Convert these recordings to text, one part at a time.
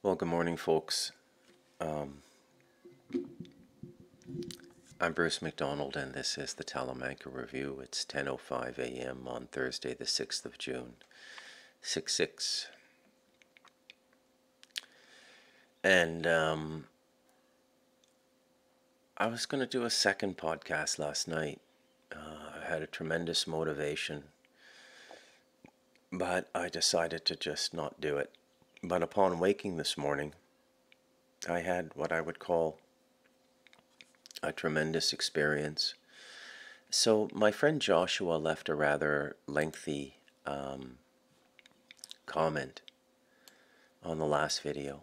Well, good morning, folks. Um, I'm Bruce McDonald, and this is the Talamanca Review. It's 10:05 a.m. on Thursday, the 6th of June, 6/6. And I was going to do a second podcast last night. I had a tremendous motivation, but I decided to just not do it. But upon waking this morning, I had what I would call a tremendous experience. So my friend Joshua left a rather lengthy comment on the last video,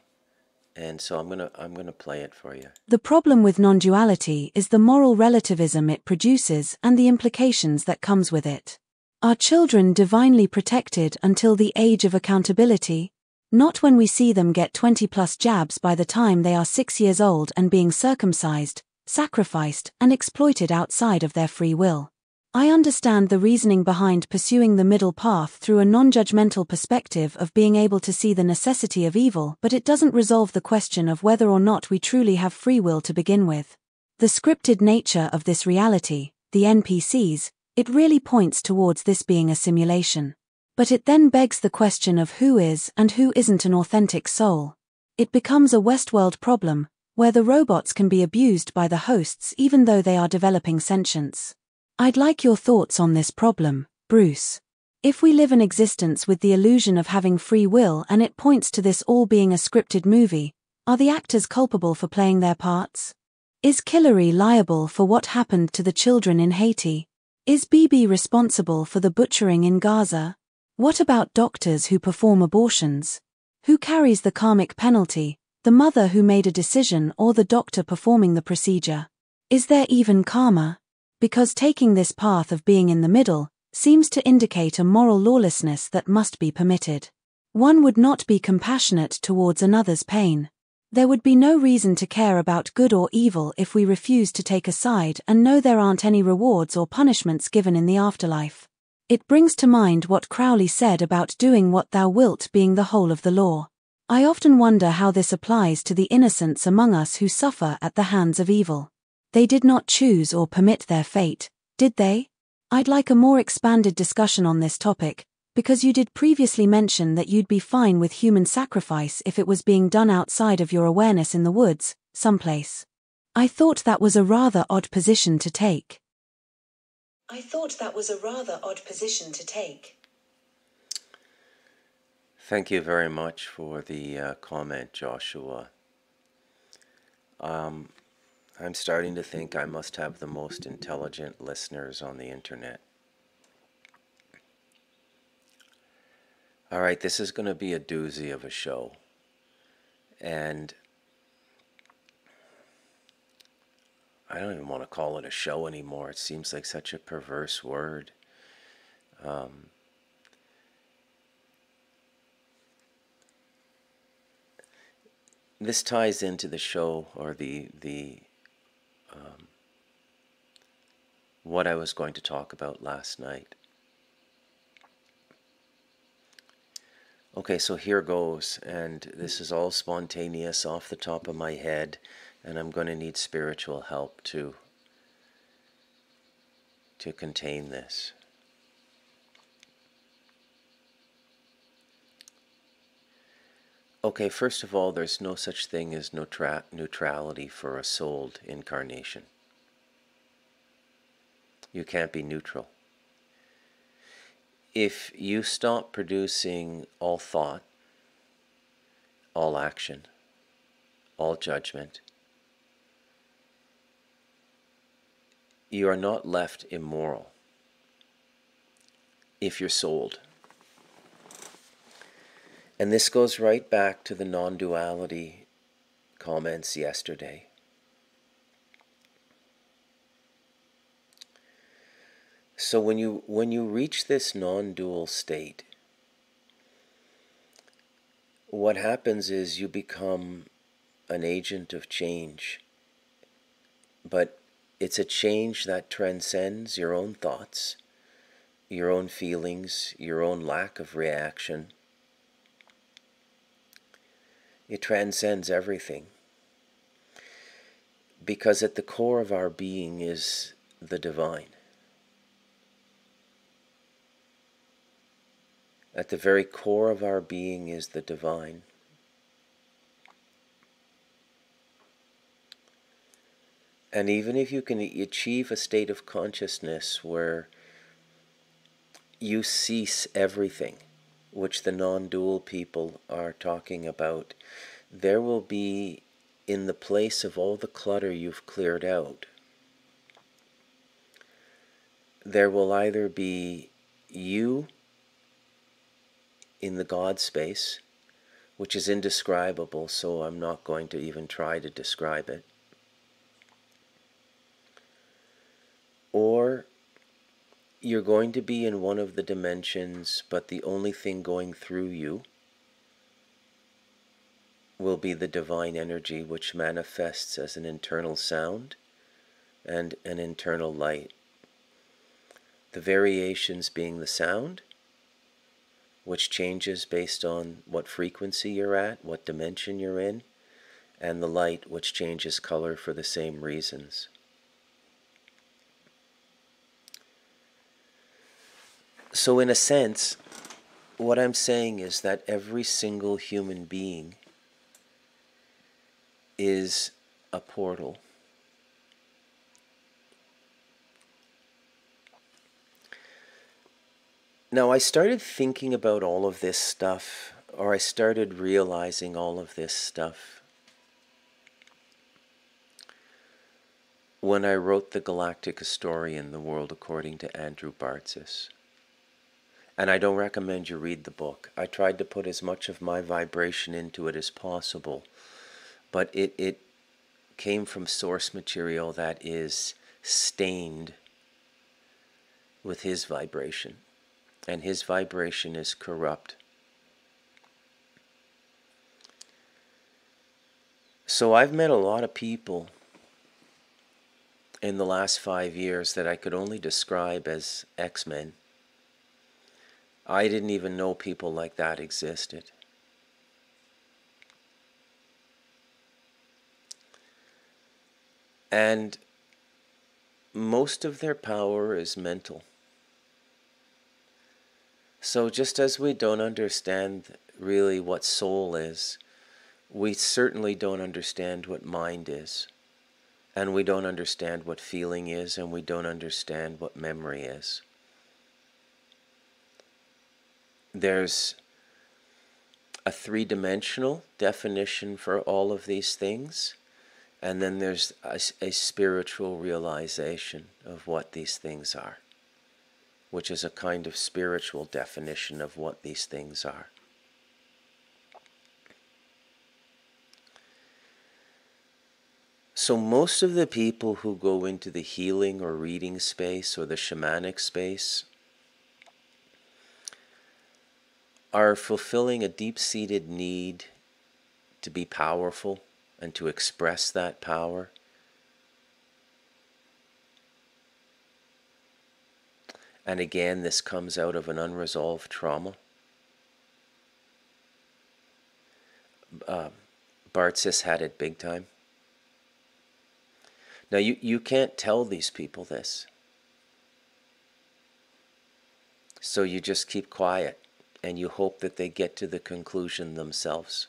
and so I'm gonna play it for you. The problem with non-duality is the moral relativism it produces and the implications that comes with it. Are children divinely protected until the age of accountability? Not when we see them get 20+ jabs by the time they are 6 years old and being circumcised, sacrificed, and exploited outside of their free will. I understand the reasoning behind pursuing the middle path through a non-judgmental perspective of being able to see the necessity of evil, but it doesn't resolve the question of whether or not we truly have free will to begin with. The scripted nature of this reality, the NPCs, it really points towards this being a simulation. But it then begs the question of who is and who isn't an authentic soul. It becomes a Westworld problem, where the robots can be abused by the hosts even though they are developing sentience. I'd like your thoughts on this problem, Bruce. If we live an existence with the illusion of having free will and it points to this all being a scripted movie, are the actors culpable for playing their parts? Is Hillary liable for what happened to the children in Haiti? Is Bibi responsible for the butchering in Gaza? What about doctors who perform abortions? Who carries the karmic penalty, the mother who made a decision or the doctor performing the procedure? Is there even karma? Because taking this path of being in the middle seems to indicate a moral lawlessness that must be permitted. One would not be compassionate towards another's pain. There would be no reason to care about good or evil if we refuse to take a side and know there aren't any rewards or punishments given in the afterlife. It brings to mind what Crowley said about doing what thou wilt being the whole of the law. I often wonder how this applies to the innocents among us who suffer at the hands of evil. They did not choose or permit their fate, did they? I'd like a more expanded discussion on this topic, because you did previously mention that you'd be fine with human sacrifice if it was being done outside of your awareness in the woods, someplace. I thought that was a rather odd position to take. Thank you very much for the comment, Joshua. I'm starting to think I must have the most intelligent listeners on the internet. All right, this is going to be a doozy of a show. And I don't even want to call it a show anymore. It seems like such a perverse word. This ties into the show, or the what I was going to talk about last night. Okay, so here goes, and this is all spontaneous off the top of my head, and I'm going to need spiritual help to contain this. Okay, first of all, there's no such thing as neutrality for a souled incarnation. You can't be neutral. If you stop producing all thought, all action, all judgment, you are not left immoral if you're souled. And this goes right back to the non-duality comments yesterday. So when you reach this non-dual state, what happens is you become an agent of change. But it's a change that transcends your own thoughts, your own feelings, your own lack of reaction. It transcends everything. Because at the core of our being is the divine. At the very core of our being is the divine. And even if you can achieve a state of consciousness where you cease everything, which the non-dual people are talking about, there will be, in the place of all the clutter you've cleared out, there will either be you in the God space, which is indescribable, so I'm not going to even try to describe it, or you're going to be in one of the dimensions, but the only thing going through you will be the divine energy, which manifests as an internal sound and an internal light. The variations being the sound, which changes based on what frequency you're at, what dimension you're in, and the light, which changes color for the same reasons. So in a sense, what I'm saying is that every single human being is a portal. Now, I started thinking about all of this stuff, or I started realizing all of this stuff when I wrote The Galactic Historian, The World According to Andrew Bartzis. And I don't recommend you read the book. I tried to put as much of my vibration into it as possible, but it came from source material that is stained with his vibration, and his vibration is corrupt. So I've met a lot of people in the last 5 years that I could only describe as X-Men. I didn't even know people like that existed. And most of their power is mental. So just as we don't understand really what soul is, we certainly don't understand what mind is. And we don't understand what feeling is, and we don't understand what memory is. There's a three-dimensional definition for all of these things, and then there's a spiritual realization of what these things are, which is a kind of spiritual definition of what these things are. So most of the people who go into the healing or reading space or the shamanic space are fulfilling a deep-seated need to be powerful and to express that power. And again, this comes out of an unresolved trauma. Bartzis had it big time. Now, you can't tell these people this. So you just keep quiet, and you hope that they get to the conclusion themselves.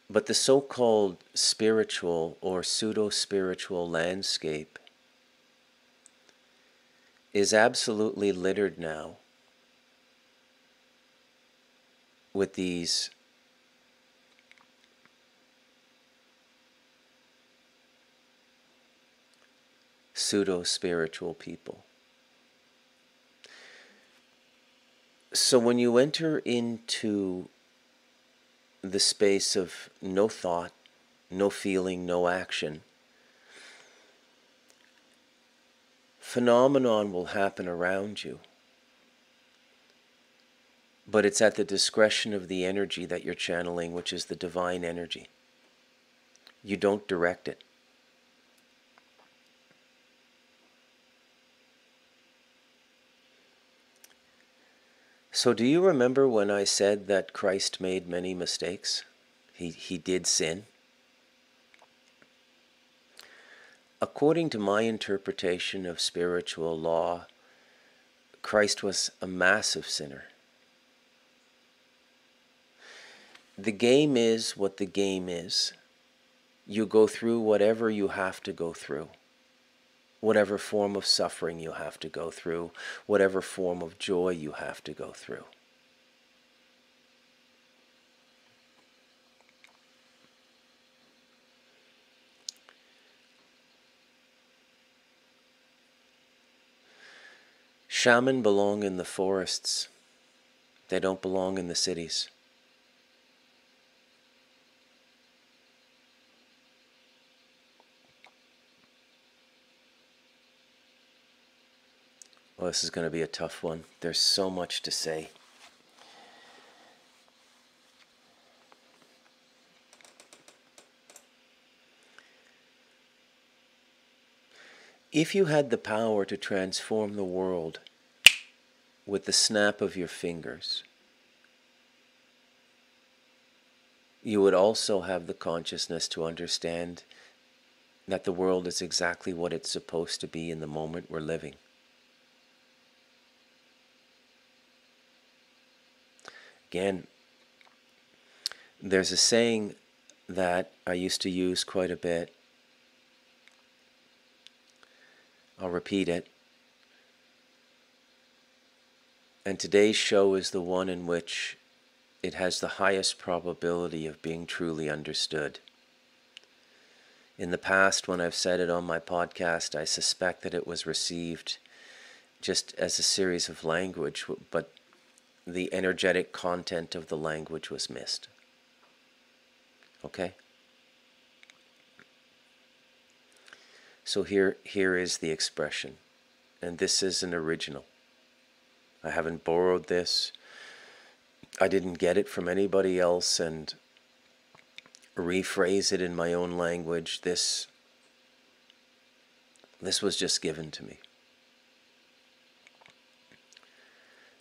But the so-called spiritual or pseudo-spiritual landscape is absolutely littered now with these pseudo-spiritual people. So when you enter into the space of no thought, no feeling, no action, phenomenon will happen around you. But it's at the discretion of the energy that you're channeling, which is the divine energy. You don't direct it. So do you remember when I said that Christ made many mistakes? He did sin. According to my interpretation of spiritual law, Christ was a massive sinner. The game is what the game is. You go through whatever you have to go through, whatever form of suffering you have to go through, whatever form of joy you have to go through. Shaman belong in the forests. They don't belong in the cities. Well, this is going to be a tough one. There's so much to say. If you had the power to transform the world with the snap of your fingers, you would also have the consciousness to understand that the world is exactly what it's supposed to be in the moment we're living. Again, there's a saying that I used to use quite a bit. I'll repeat it. And today's show is the one in which it has the highest probability of being truly understood. In the past, when I've said it on my podcast, I suspect that it was received just as a series of language, but the energetic content of the language was missed. Okay? So here is the expression, and this is an original. I haven't borrowed this. I didn't get it from anybody else and rephrase it in my own language. This was just given to me.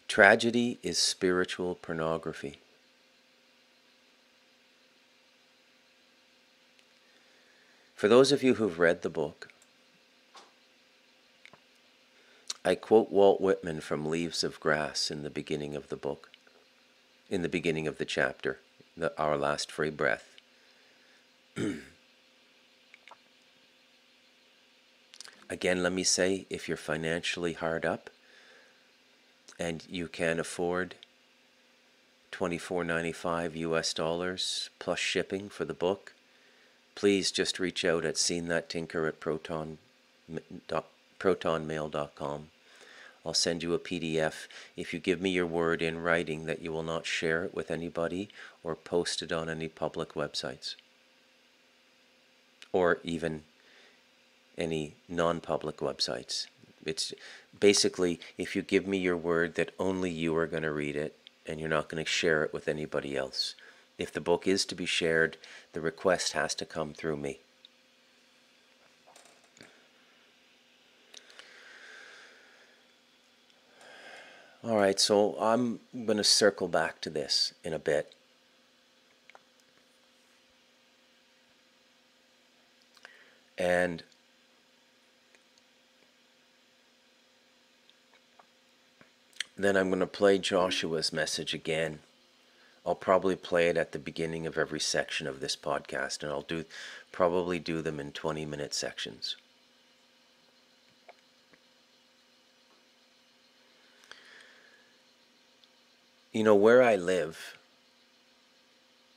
Tragedy is spiritual pornography. For those of you who've read the book, I quote Walt Whitman from Leaves of Grass in the beginning of the book, in the beginning of the chapter, Our Last Free Breath. Again, let me say, if you're financially hard up and you can afford $24.95 US plus shipping for the book, please just reach out at seenthattinker@protonmail.com. I'll send you a PDF if you give me your word in writing that you will not share it with anybody or post it on any public websites, or even any non-public websites. It's basically, if you give me your word that only you are going to read it and you're not going to share it with anybody else. If the book is to be shared, the request has to come through me. All right, so I'm going to circle back to this in a bit. And then I'm going to play Joshua's message again. I'll probably play it at the beginning of every section of this podcast, and I'll probably do them in 20-minute sections. You know, where I live,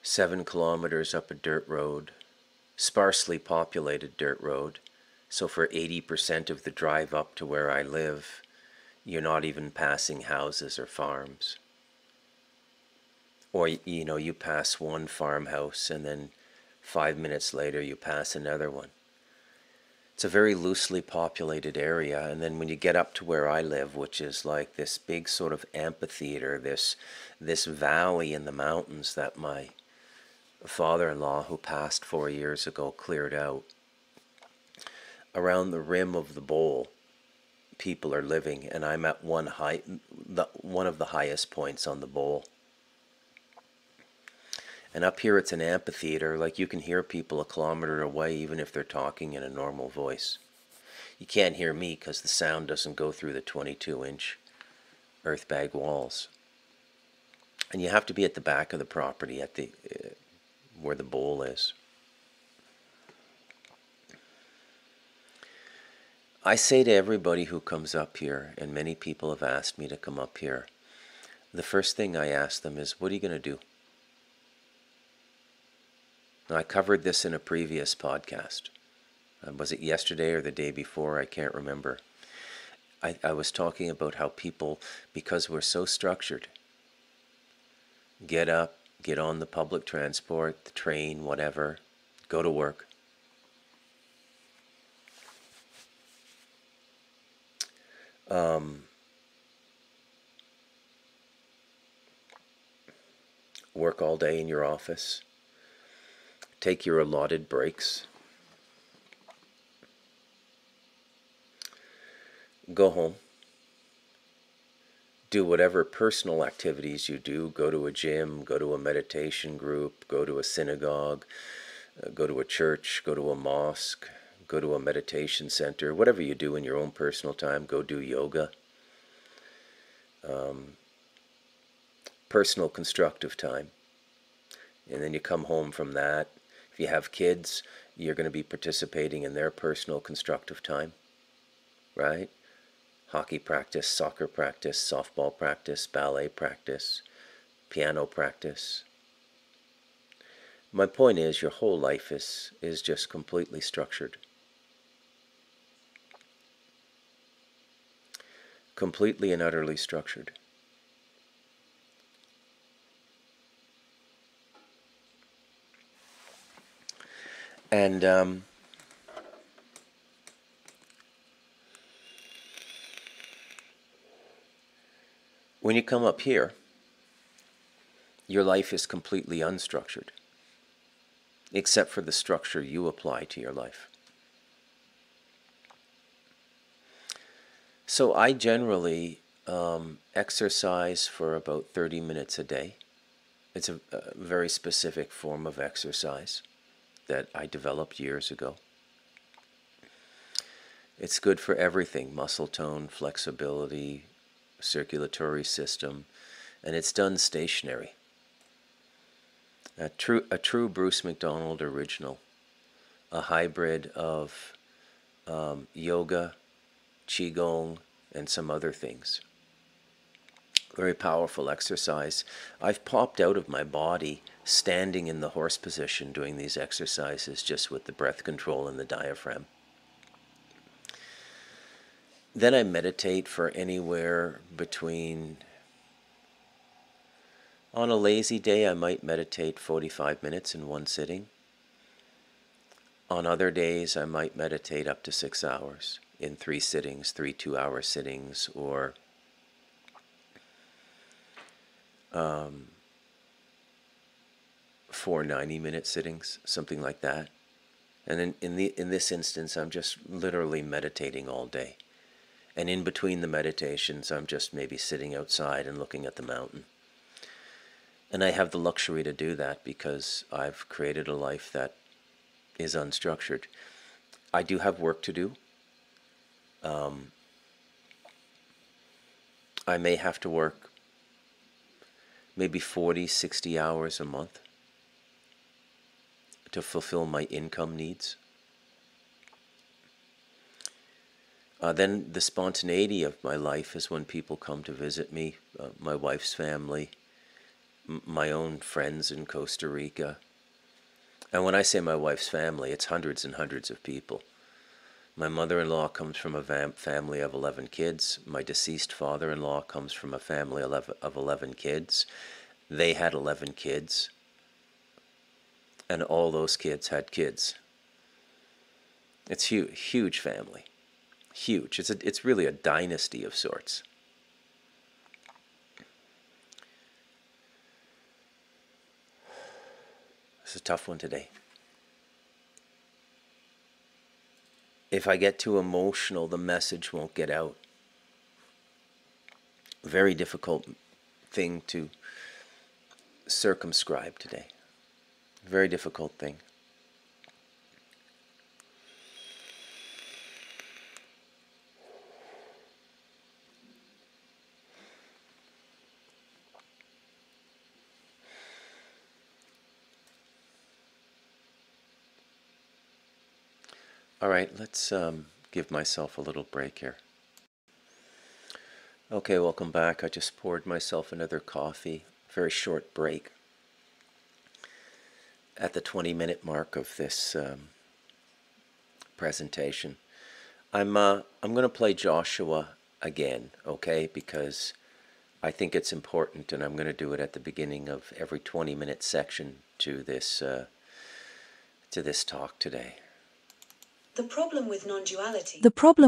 7 kilometers up a dirt road, sparsely populated dirt road, so for 80% of the drive up to where I live, you're not even passing houses or farms. Or, you know, you pass one farmhouse and then 5 minutes later you pass another one. It's a very loosely populated area, and then when you get up to where I live, which is like this big sort of amphitheater, this valley in the mountains that my father-in-law, who passed 4 years ago, cleared out, around the rim of the bowl, people are living, and I'm at one of the highest points on the bowl. And up here it's an amphitheater, like you can hear people a kilometer away even if they're talking in a normal voice. You can't hear me because the sound doesn't go through the 22-inch earth bag walls. And you have to be at the back of the property, at the where the bowl is. I say to everybody who comes up here, and many people have asked me to come up here, the first thing I ask them is, what are you going to do? Now, I covered this in a previous podcast. Was it yesterday or the day before? I can't remember. I was talking about how people, because we're so structured, get up, get on the public transport, the train, whatever, go to work. Work all day in your office. Take your allotted breaks. Go home. Do whatever personal activities you do. Go to a gym, go to a meditation group, go to a synagogue, go to a church, go to a mosque, go to a meditation center. Whatever you do in your own personal time, go do yoga. Personal constructive time. And then you come home from that. If you have kids, you're going to be participating in their personal constructive time, right? Hockey practice, soccer practice, softball practice, ballet practice, piano practice. My point is, your whole life is just completely structured. Completely and utterly structured. And when you come up here, your life is completely unstructured, except for the structure you apply to your life. So I generally exercise for about 30 minutes a day. It's a very specific form of exercise that I developed years ago. It's good for everything: muscle tone, flexibility, circulatory system, and it's done stationary. A true Bruce McDonald original, a hybrid of yoga, qigong, and some other things. Very powerful exercise. I've popped out of my body standing in the horse position doing these exercises just with the breath control and the diaphragm. Then I meditate for anywhere between, on a lazy day, I might meditate 45 minutes in one sitting. On other days, I might meditate up to 6 hours in 3 sittings, 3 2-hour sittings, or 4 90-minute sittings, something like that. And in this instance, I'm just literally meditating all day. And in between the meditations, I'm just maybe sitting outside and looking at the mountain. And I have the luxury to do that because I've created a life that is unstructured. I do have work to do. I may have to work maybe 40, 60 hours a month to fulfill my income needs. Then the spontaneity of my life is when people come to visit me, my wife's family, my own friends in Costa Rica. And when I say my wife's family, it's hundreds and hundreds of people. My mother-in-law comes from a family of 11 kids. My deceased father-in-law comes from a family of 11 kids. They had 11 kids. And all those kids had kids. It's huge family. Huge. It's really a dynasty of sorts. It's a tough one today. If I get too emotional, the message won't get out. very difficult thing to circumscribe today. Very difficult thing. All right, let's give myself a little break here. Okay, welcome back. I just poured myself another coffee. Very short break at the 20-minute mark of this presentation. I'm going to play Joshua again, okay? Because I think it's important, and I'm going to do it at the beginning of every 20-minute section to this talk today. The problem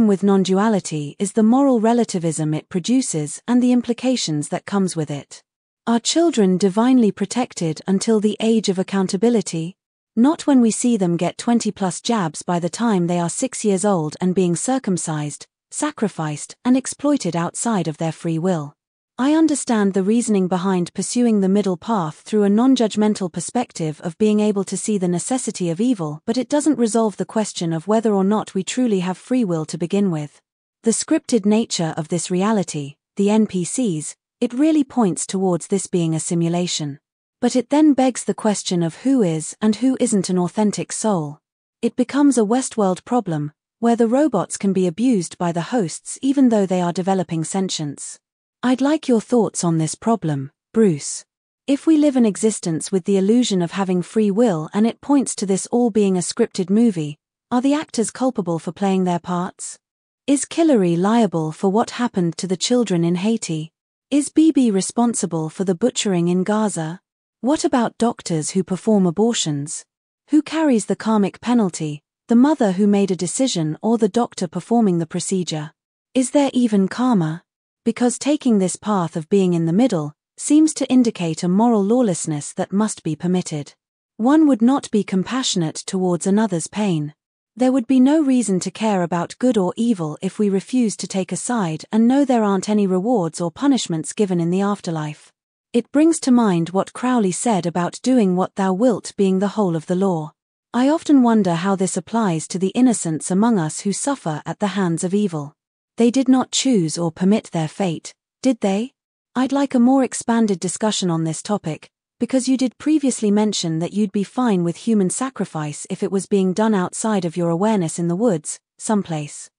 with non-duality is the moral relativism it produces and the implications that comes with it. Are children divinely protected until the age of accountability? Not when we see them get 20+ jabs by the time they are 6 years old and being circumcised, sacrificed, and exploited outside of their free will. I understand the reasoning behind pursuing the middle path through a non-judgmental perspective of being able to see the necessity of evil, but it doesn't resolve the question of whether or not we truly have free will to begin with. The scripted nature of this reality, the NPCs, it really points towards this being a simulation. But it then begs the question of who is and who isn't an authentic soul. It becomes a Westworld problem, where the robots can be abused by the hosts even though they are developing sentience. I'd like your thoughts on this problem, Bruce. If we live an existence with the illusion of having free will and it points to this all being a scripted movie, are the actors culpable for playing their parts? Is Hillary liable for what happened to the children in Haiti? Is Bibi responsible for the butchering in Gaza? What about doctors who perform abortions? Who carries the karmic penalty, the mother who made a decision or the doctor performing the procedure? Is there even karma? Because taking this path of being in the middle seems to indicate a moral lawlessness that must be permitted. One would not be compassionate towards another's pain. There would be no reason to care about good or evil if we refuse to take a side and know there aren't any rewards or punishments given in the afterlife. It brings to mind what Crowley said about doing what thou wilt being the whole of the law. I often wonder how this applies to the innocents among us who suffer at the hands of evil. They did not choose or permit their fate, did they? I'd like a more expanded discussion on this topic, because you did previously mention that you'd be fine with human sacrifice if it was being done outside of your awareness in the woods, someplace.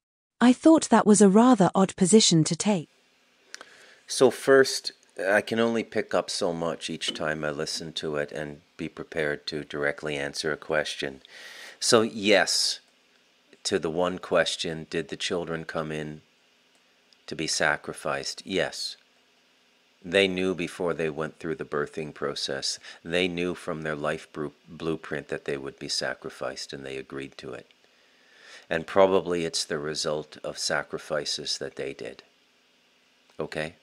I thought that was a rather odd position to take. So first, I can only pick up so much each time I listen to it and be prepared to directly answer a question. So yes, to the one question, did the children come in to be sacrificed? Yes. They knew before they went through the birthing process. They knew from their life blueprint that they would be sacrificed, and they agreed to it. And probably it's the result of sacrifices that they did. Okay?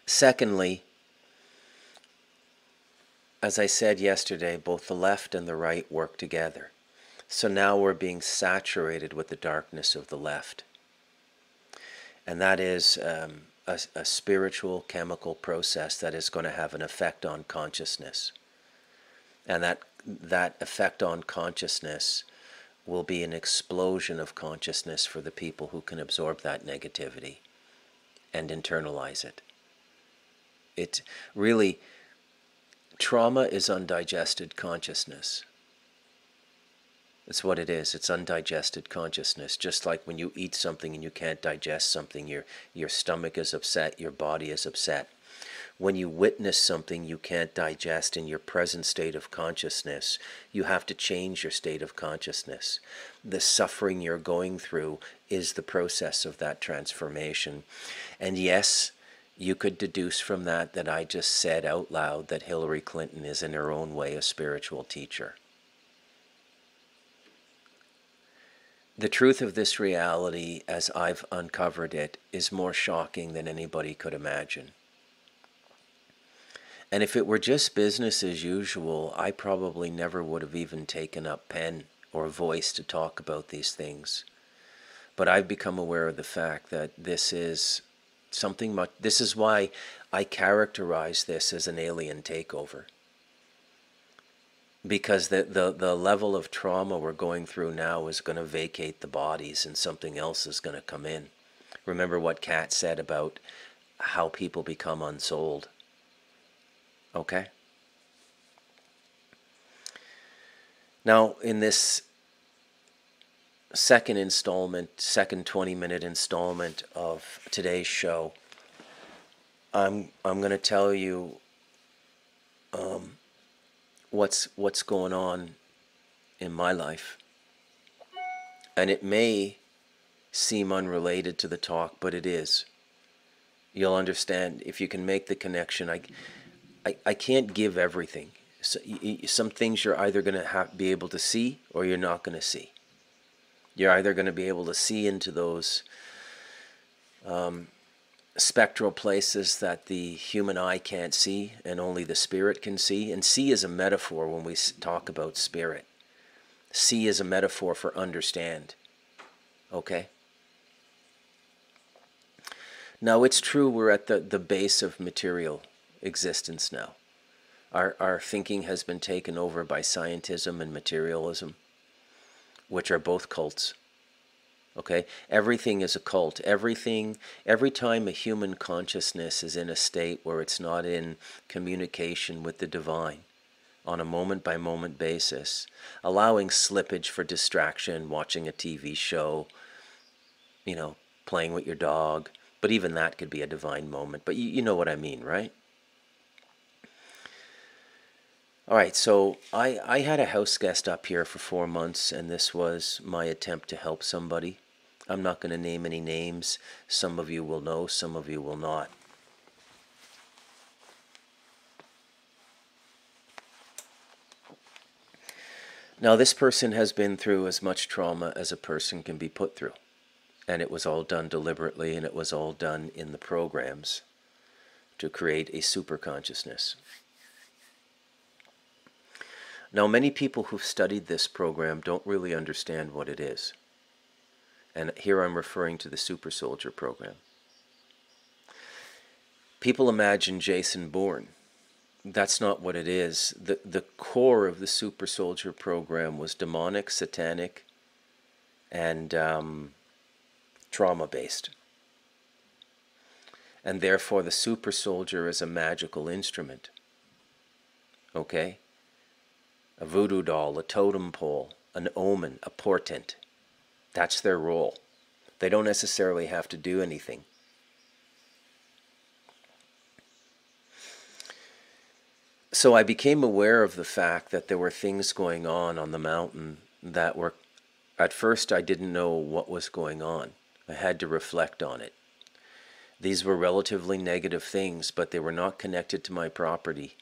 Secondly, as I said yesterday, both the left and the right work together. So now we're being saturated with the darkness of the left. And that is a spiritual chemical process that is going to have an effect on consciousness. And that effect on consciousness will be an explosion of consciousness for the people who can absorb that negativity and internalize it. It really, trauma is undigested consciousness. It's what it is. It's undigested consciousness. Just like when you eat something and you can't digest something, your stomach is upset, your body is upset. When you witness something you can't digest in your present state of consciousness, you have to change your state of consciousness. The suffering you're going through is the process of that transformation. And yes, you could deduce from that I just said out loud that Hillary Clinton is in her own way a spiritual teacher. The truth of this reality, as I've uncovered it, is more shocking than anybody could imagine. And if it were just business as usual, I probably never would have even taken up pen or voice to talk about these things. But I've become aware of the fact that this is Something much. This is why I characterize this as an alien takeover. Because the level of trauma we're going through now is going to vacate the bodies and something else is going to come in. Remember what Kat said about how people become unsold. Okay? Now, in this second 20-minute installment of today's show, I'm going to tell you what's going on in my life. And it may seem unrelated to the talk, but it is. You'll understand if you can make the connection. I can't give everything. So, some things you're either going to be able to see or you're not going to see. You're either going to be able to see into those spectral places that the human eye can't see and only the spirit can see. And see is a metaphor when we talk about spirit. See is a metaphor for understand. Okay? Now, it's true we're at the base of material existence now. Our thinking has been taken over by scientism and materialism, which are both cults. Okay? Everything is a cult. Every time a human consciousness is in a state where it's not in communication with the divine on a moment-by-moment basis, allowing slippage for distraction, watching a TV show, playing with your dog, but even that could be a divine moment. But you know what I mean, right? All right, so I had a house guest up here for 4 months, and this was my attempt to help somebody. I'm not going to name any names. Some of you will know, some of you will not. Now, this person has been through as much trauma as a person can be put through. And it was all done deliberately, and it was all done in the programs to create a super consciousness. Now, many people who've studied this program don't really understand what it is. And here I'm referring to the Super Soldier program. People imagine Jason Bourne. That's not what it is. The core of the Super Soldier program was demonic, satanic, and trauma-based. And therefore the super soldier is a magical instrument. Okay? A voodoo doll, a totem pole, an omen, a portent. That's their role. They don't necessarily have to do anything. So I became aware of the fact that there were things going on the mountain that were, at first I didn't know what was going on. I had to reflect on it. These were relatively negative things, but they were not connected to my property.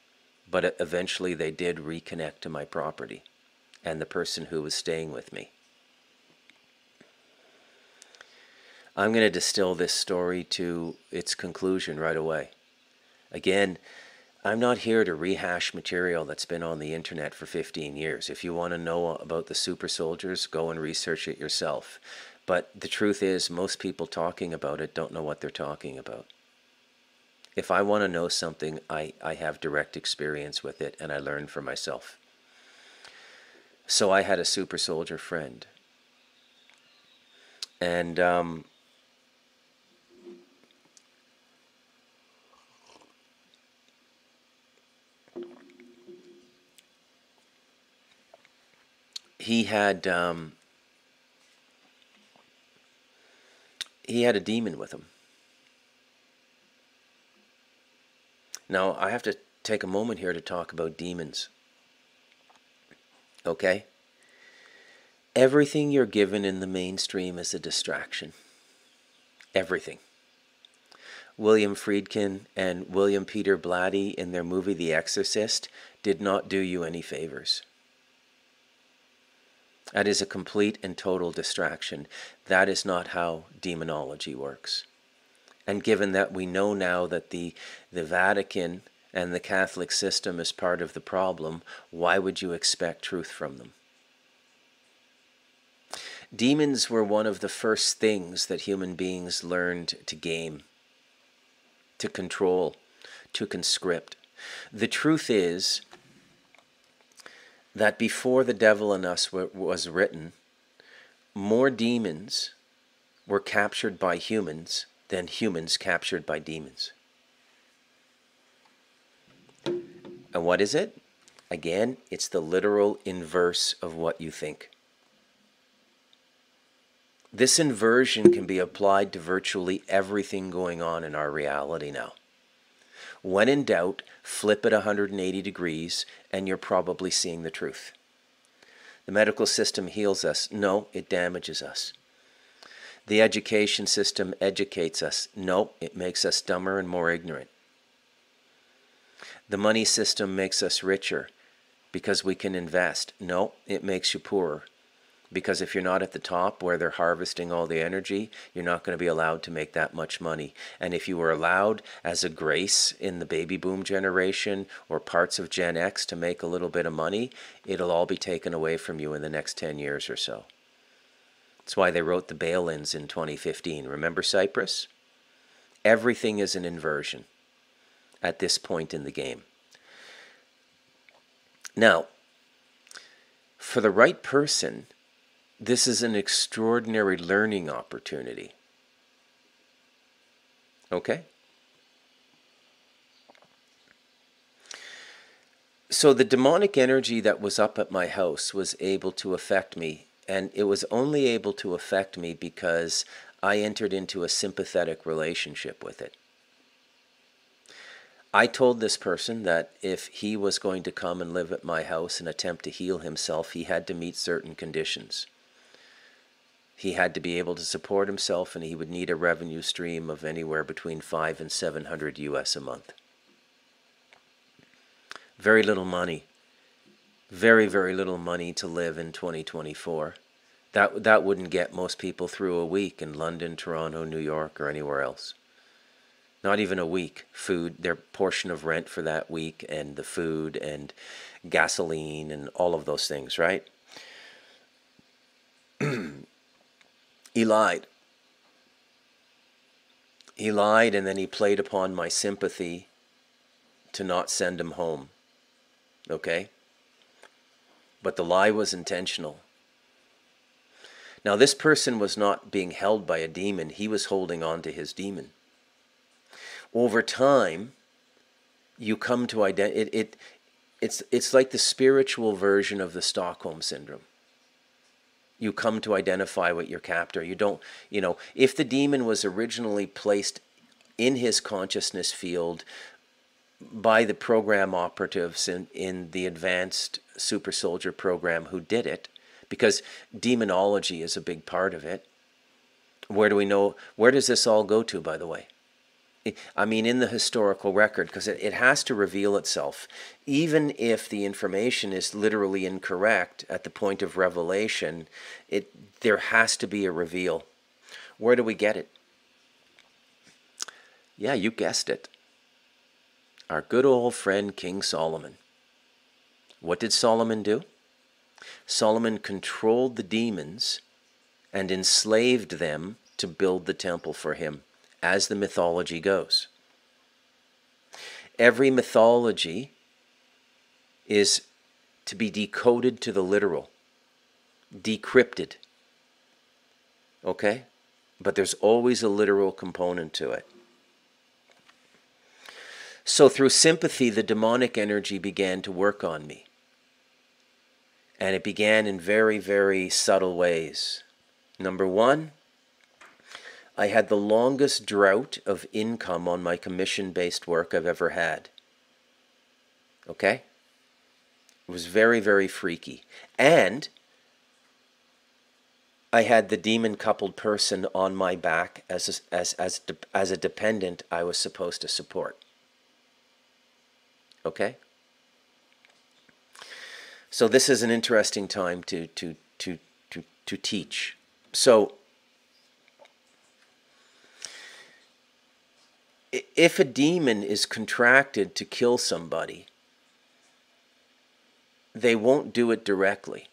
But eventually they did reconnect to my property and the person who was staying with me. I'm going to distill this story to its conclusion right away. Again, I'm not here to rehash material that's been on the internet for 15 years. If you want to know about the super soldiers, go and research it yourself. But the truth is, most people talking about it don't know what they're talking about. If I want to know something, I have direct experience with it, and I learn for myself. So I had a super soldier friend. And he had a demon with him. Now, I have to take a moment here to talk about demons. Okay? Everything you're given in the mainstream is a distraction. Everything. William Friedkin and William Peter Blatty in their movie The Exorcist did not do you any favors. That is a complete and total distraction. That is not how demonology works. And given that we know now that the Vatican and the Catholic system is part of the problem, why would you expect truth from them? Demons were one of the first things that human beings learned to game. to control, to conscript. The truth is that before The Devil in Us was written, more demons were captured by humans than humans captured by demons. And what is it? Again, it's the literal inverse of what you think. This inversion can be applied to virtually everything going on in our reality now. When in doubt, flip it 180 degrees and you're probably seeing the truth. The medical system heals us. No, it damages us. The education system educates us. No, it makes us dumber and more ignorant. The money system makes us richer because we can invest. No, it makes you poorer. Because if you're not at the top where they're harvesting all the energy, you're not going to be allowed to make that much money. And if you were allowed as a grace in the baby boom generation or parts of Gen X to make a little bit of money, it'll all be taken away from you in the next 10 years or so. That's why they wrote the bail-ins in 2015. Remember Cyprus? Everything is an inversion at this point in the game. Now, for the right person, this is an extraordinary learning opportunity. Okay? So the demonic energy that was up at my house was able to affect me, and it was only able to affect me because I entered into a sympathetic relationship with it. I told this person that if he was going to come and live at my house and attempt to heal himself, he had to meet certain conditions. He had to be able to support himself, and he would need a revenue stream of anywhere between $500 and $700 US a month. Very little money. Very, very little money to live in 2024. That wouldn't get most people through a week in London, Toronto, New York, or anywhere else. Not even a week. Food, their portion of rent for that week, and the food, and gasoline, and all of those things, right? He lied. He lied, and then he played upon my sympathy to not send him home. Okay? But the lie was intentional. Now, this person was not being held by a demon. He was holding on to his demon. Over time, you come to identify... It's like the spiritual version of the Stockholm Syndrome. You come to identify with your captor. You don't, if the demon was originally placed in his consciousness field by the program operatives in the advanced super soldier program who did it, because demonology is a big part of it. Where do we know, where does this all go to, by the way? I mean, in the historical record, because it has to reveal itself. Even if the information is literally incorrect at the point of revelation, there has to be a reveal. Where do we get it? Yeah, you guessed it. Our good old friend King Solomon. What did Solomon do? Solomon controlled the demons and enslaved them to build the temple for him, as the mythology goes. Every mythology is to be decoded to the literal, decrypted. Okay? But there's always a literal component to it. So through sympathy, the demonic energy began to work on me. And it began in very, very subtle ways. Number one, I had the longest drought of income on my commission-based work I've ever had. Okay? It was very, very freaky. And I had the demon-coupled person on my back as a dependent I was supposed to support. Okay? So this is an interesting time to teach. So if a demon is contracted to kill somebody, they won't do it directly.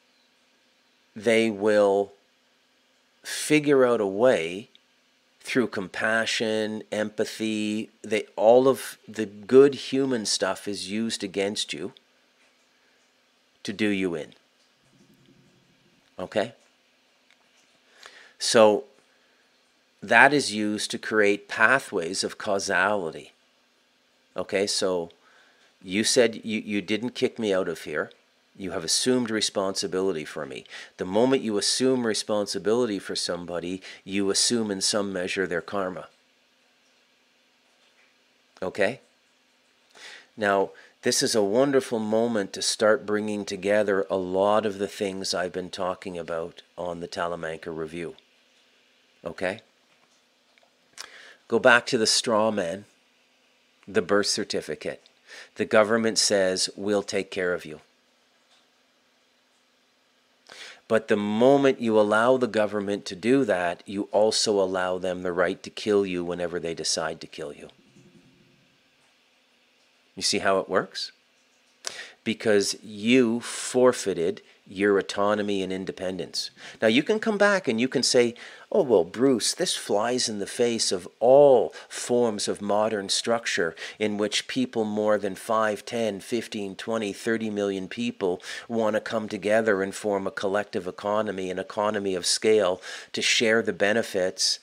They will figure out a way through compassion, empathy, all of the good human stuff is used against you to do you in. Okay? So that is used to create pathways of causality. Okay, so you said you didn't kick me out of here. You have assumed responsibility for me. The moment you assume responsibility for somebody, you assume in some measure their karma. Okay? Now, this is a wonderful moment to start bringing together a lot of the things I've been talking about on the Talamanca Review. Okay? Go back to the straw man, the birth certificate. The government says, we'll take care of you. But the moment you allow the government to do that, you also allow them the right to kill you whenever they decide to kill you. You see how it works? Because you forfeited your autonomy and independence. Now you can come back and you can say, oh, well, Bruce, this flies in the face of all forms of modern structure in which people more than 5, 10, 15, 20, 30 million people want to come together and form a collective economy, an economy of scale, to share the benefits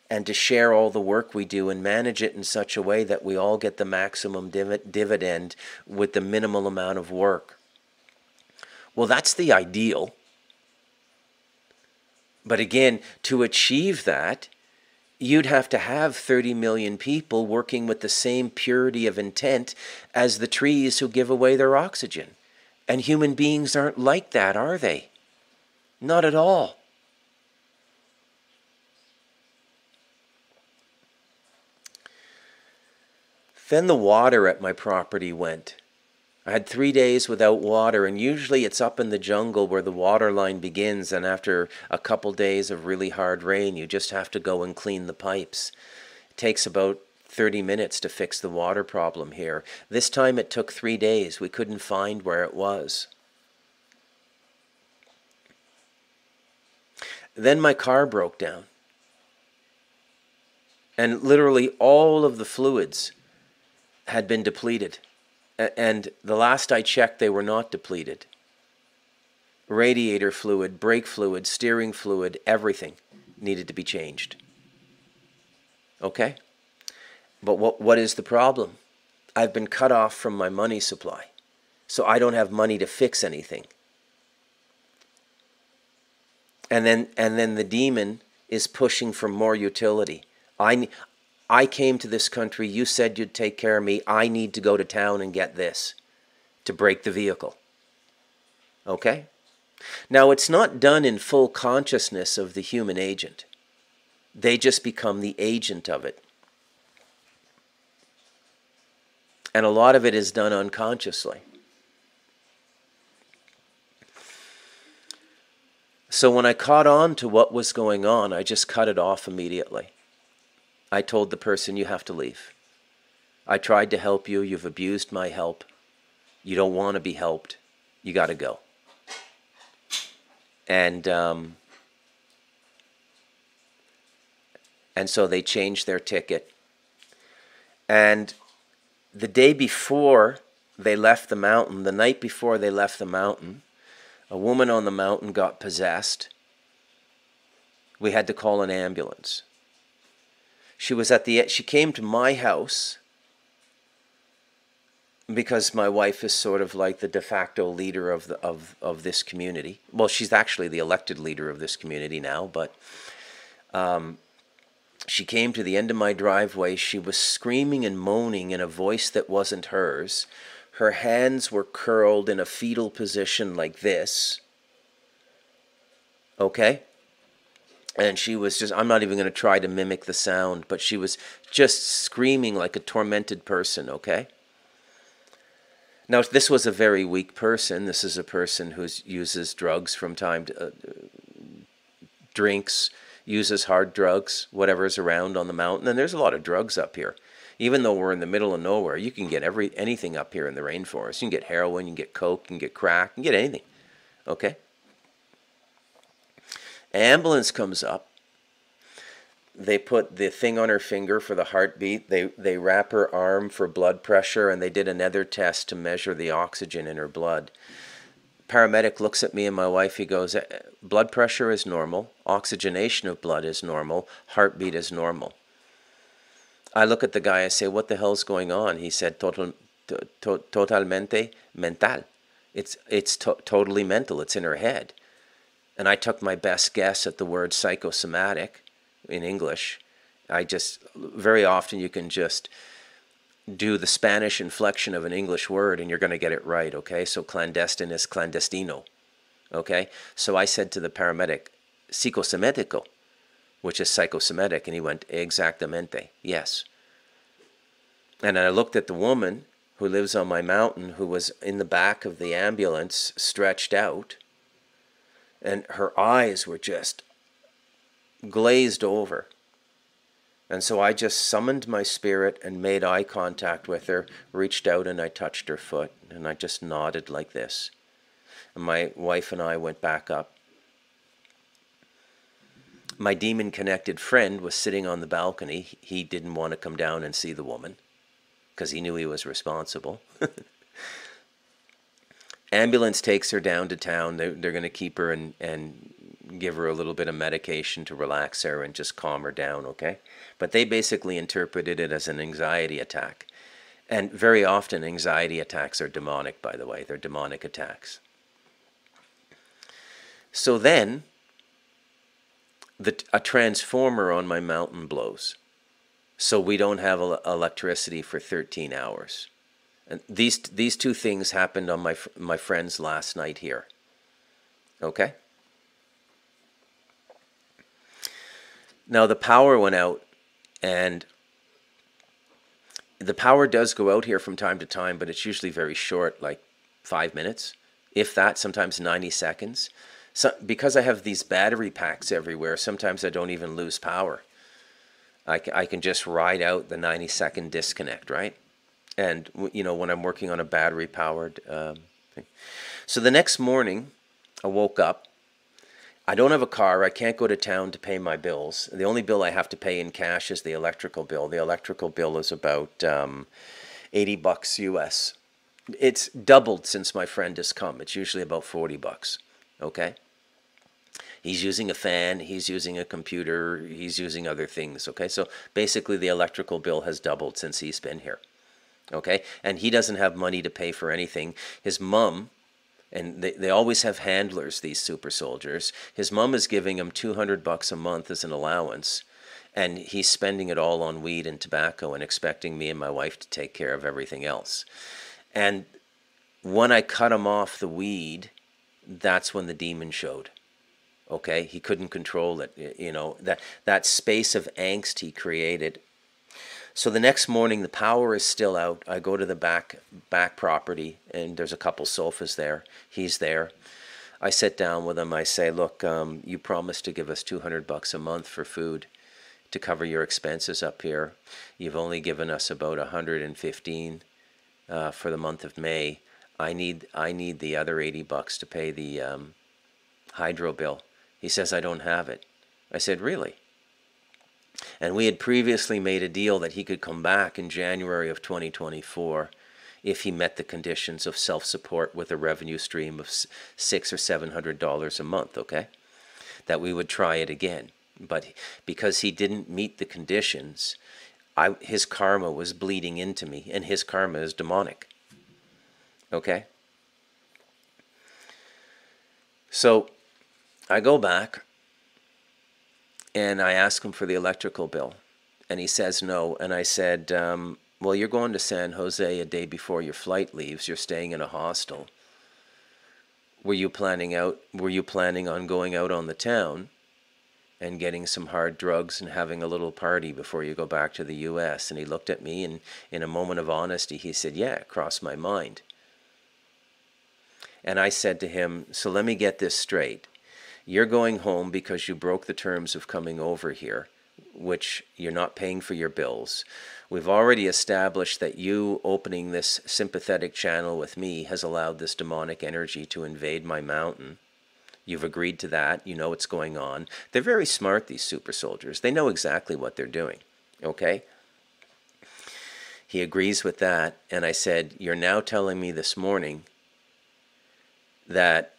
and to share all the work we do and manage it in such a way that we all get the maximum dividend with the minimal amount of work. Well, that's the ideal. But again, to achieve that, you'd have to have 30 million people working with the same purity of intent as the trees who give away their oxygen. And human beings aren't like that, are they? Not at all. Then the water at my property went. I had 3 days without water, and usually it's up in the jungle where the water line begins, and after a couple days of really hard rain, you just have to go and clean the pipes. It takes about 30 minutes to fix the water problem here. This time it took 3 days. We couldn't find where it was. Then my car broke down. And literally all of the fluids had been depleted. And the last I checked, they were not depleted. Radiator fluid, brake fluid, steering fluid, everything needed to be changed. Okay? But what is the problem? I've been cut off from my money supply. So I don't have money to fix anything. And then the demon is pushing for more utility. I came to this country, you said you'd take care of me, I need to go to town and get this to break the vehicle. Okay? Now, it's not done in full consciousness of the human agent. They just become the agent of it. And a lot of it is done unconsciously. So when I caught on to what was going on, I just cut it off immediately. I told the person, you have to leave. I tried to help you. You've abused my help. You don't want to be helped. You got to go. And so they changed their ticket. And the day before they left the mountain, the night before they left the mountain, a woman on the mountain got possessed. We had to call an ambulance. She came to my house because my wife is sort of like the de facto leader of this community. Well, she's actually the elected leader of this community now, but she came to the end of my driveway. She was screaming and moaning in a voice that wasn't hers. Her hands were curled in a fetal position like this. Okay? And she was just, I'm not even going to try to mimic the sound, but she was just screaming like a tormented person, okay? Now, this was a very weak person. This is a person who uses drugs from time to, drinks, uses hard drugs, whatever's around on the mountain. And there's a lot of drugs up here. Even though we're in the middle of nowhere, you can get anything up here in the rainforest. You can get heroin, you can get coke, you can get crack, you can get anything, okay? Ambulance comes up. they put the thing on her finger for the heartbeat. They wrap her arm for blood pressure, and they did another test to measure the oxygen in her blood. Paramedic looks at me and my wife. He goes, blood pressure is normal, oxygenation of blood is normal, heartbeat is normal. I look at the guy, I say, what the hell's going on? He said, totalmente mental. It's totally mental. It's in her head. And I took my best guess at the word psychosomatic in English. Very often you can just do the Spanish inflection of an English word and you're going to get it right, okay? So clandestine is clandestino, okay? So I said to the paramedic, psicosomático, which is psychosomatic, and he went, exactamente, yes. And I looked at the woman who lives on my mountain, who was in the back of the ambulance, stretched out, and her eyes were just glazed over. And so I just summoned my spirit and made eye contact with her, reached out and I touched her foot, and I just nodded like this. And my wife and I went back up. My demon-connected friend was sitting on the balcony. He didn't want to come down and see the woman because he knew he was responsible. Ambulance takes her down to town. They're going to keep her and give her a little bit of medication to relax her and just calm her down, okay? But they basically interpreted it as an anxiety attack. And very often anxiety attacks are demonic, by the way. They're demonic attacks. So then, a transformer on my mountain blows. So we don't have electricity for 13 hours. And these two things happened on my friend's last night here. Okay? Now the power went out, and the power does go out here from time to time, but it's usually very short, like 5 minutes, if that, sometimes 90 seconds. So, because I have these battery packs everywhere, sometimes I don't even lose power. I can just ride out the 90-second disconnect, right? And, you know, when I'm working on a battery-powered thing. So the next morning, I woke up. I don't have a car. I can't go to town to pay my bills. The only bill I have to pay in cash is the electrical bill. The electrical bill is about $80 US. It's doubled since my friend has come. It's usually about $40. Okay? He's using a fan, he's using a computer, he's using other things, okay? So basically the electrical bill has doubled since he's been here, okay? And he doesn't have money to pay for anything. His mom, and they always have handlers, these super soldiers, his mom is giving him $200 a month as an allowance, and he's spending it all on weed and tobacco and expecting me and my wife to take care of everything else. And when I cut him off the weed, that's when the demon showed. Okay, he couldn't control it, you know, that space of angst he created. So the next morning, the power is still out. I go to the back property, and there's a couple sofas there. He's there. I sit down with him. I say, look, you promised to give us $200 a month for food to cover your expenses up here. You've only given us about $115 for the month of May. I need the other $80 to pay the hydro bill. He says, I don't have it. I said, really? And we had previously made a deal that he could come back in January of 2024 if he met the conditions of self-support with a revenue stream of $600 or $700 a month, okay? That we would try it again. But because he didn't meet the conditions, his karma was bleeding into me, and his karma is demonic, okay? So I go back and I ask him for the electrical bill, and he says no. And I said, well, you're going to San Jose a day before your flight leaves. You're staying in a hostel. Were you planning on going out on the town and getting some hard drugs and having a little party before you go back to the U.S.? And he looked at me, and in a moment of honesty, he said, yeah, it crossed my mind. And I said to him, so let me get this straight. You're going home because you broke the terms of coming over here, which you're not paying for your bills. We've already established that you opening this sympathetic channel with me has allowed this demonic energy to invade my mountain. You've agreed to that. You know what's going on. They're very smart, these super soldiers. They know exactly what they're doing. Okay? He agrees with that. And I said, you're now telling me this morning that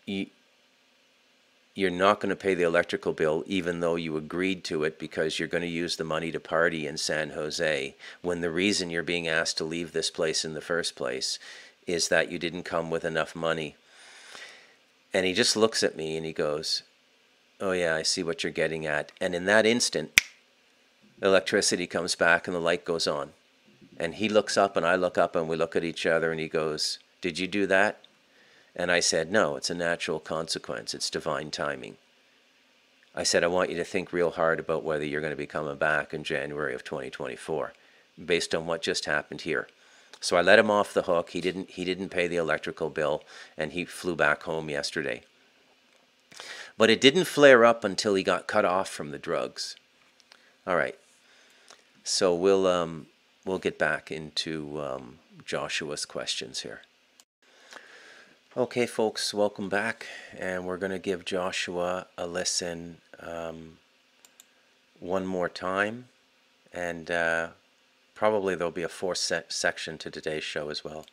you're not going to pay the electrical bill even though you agreed to it because you're going to use the money to party in San Jose, when the reason you're being asked to leave this place in the first place is that you didn't come with enough money. And he just looks at me and he goes, oh yeah, I see what you're getting at. And in that instant, electricity comes back and the light goes on. And he looks up and I look up and we look at each other and he goes, did you do that? And I said, no, it's a natural consequence. It's divine timing. I said, I want you to think real hard about whether you're going to be coming back in January of 2024 based on what just happened here. So I let him off the hook. He didn't pay the electrical bill, and he flew back home yesterday. But it didn't flare up until he got cut off from the drugs. All right. So we'll get back into Joshua's questions here. Okay, folks, welcome back, and we're going to give Joshua a listen one more time, and probably there'll be a fourth section to today's show as well.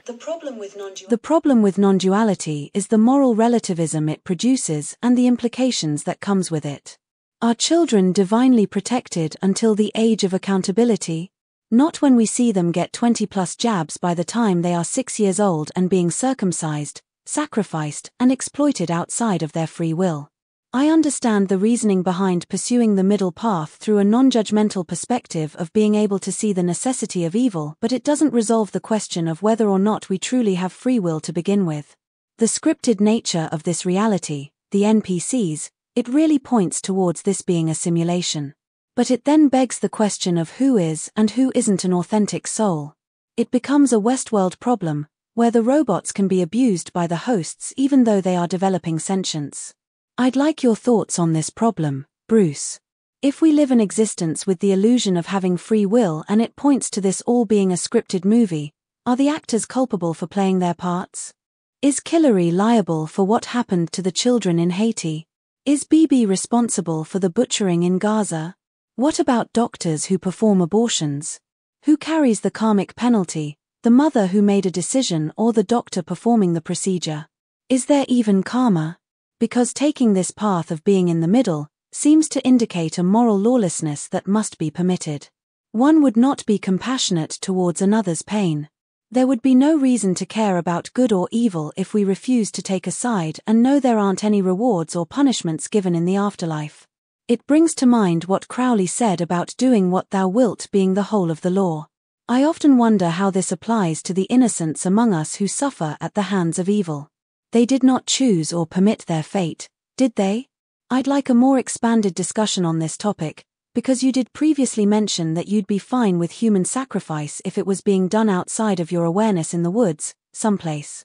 The problem with non-duality is the moral relativism it produces and the implications that comes with it. Are children divinely protected until the age of accountability? Not when we see them get 20+ jabs by the time they are 6 years old and being circumcised, sacrificed, and exploited outside of their free will. I understand the reasoning behind pursuing the middle path through a non-judgmental perspective of being able to see the necessity of evil, but it doesn't resolve the question of whether or not we truly have free will to begin with. The scripted nature of this reality, the NPCs, it really points towards this being a simulation. But it then begs the question of who is and who isn't an authentic soul. It becomes a Westworld problem, where the robots can be abused by the hosts even though they are developing sentience. I'd like your thoughts on this problem, Bruce. If we live an existence with the illusion of having free will and it points to this all being a scripted movie, are the actors culpable for playing their parts? Is Hillary liable for what happened to the children in Haiti? Is Bibi responsible for the butchering in Gaza? What about doctors who perform abortions? Who carries the karmic penalty, the mother who made a decision or the doctor performing the procedure? Is there even karma? Because taking this path of being in the middle seems to indicate a moral lawlessness that must be permitted. One would not be compassionate towards another's pain. There would be no reason to care about good or evil if we refuse to take a side and know there aren't any rewards or punishments given in the afterlife. It brings to mind what Crowley said about doing what thou wilt being the whole of the law. I often wonder how this applies to the innocents among us who suffer at the hands of evil. They did not choose or permit their fate, did they? I'd like a more expanded discussion on this topic, because you did previously mention that you'd be fine with human sacrifice if it was being done outside of your awareness in the woods, someplace.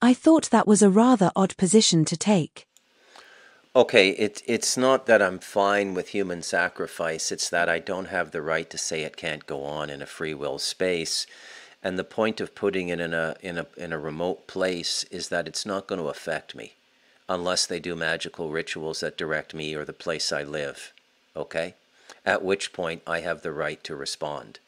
I thought that was a rather odd position to take. Okay, it's not that I'm fine with human sacrifice, it's that I don't have the right to say it can't go on in a free will space. And the point of putting it in a remote place is that it's not going to affect me unless they do magical rituals that direct me or the place I live, okay? At which point I have the right to respond.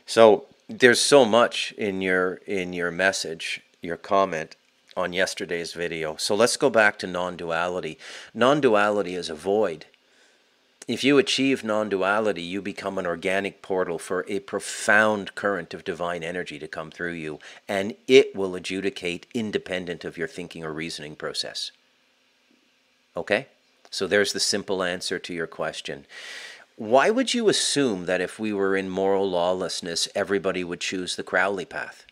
So there's so much in your message, your comment on yesterday's video. So let's go back to non-duality. Non-duality is a void. If you achieve non-duality, you become an organic portal for a profound current of divine energy to come through you, and it will adjudicate independent of your thinking or reasoning process. Okay? So there's the simple answer to your question. Why would you assume that if we were in moral lawlessness, everybody would choose the Crowley path?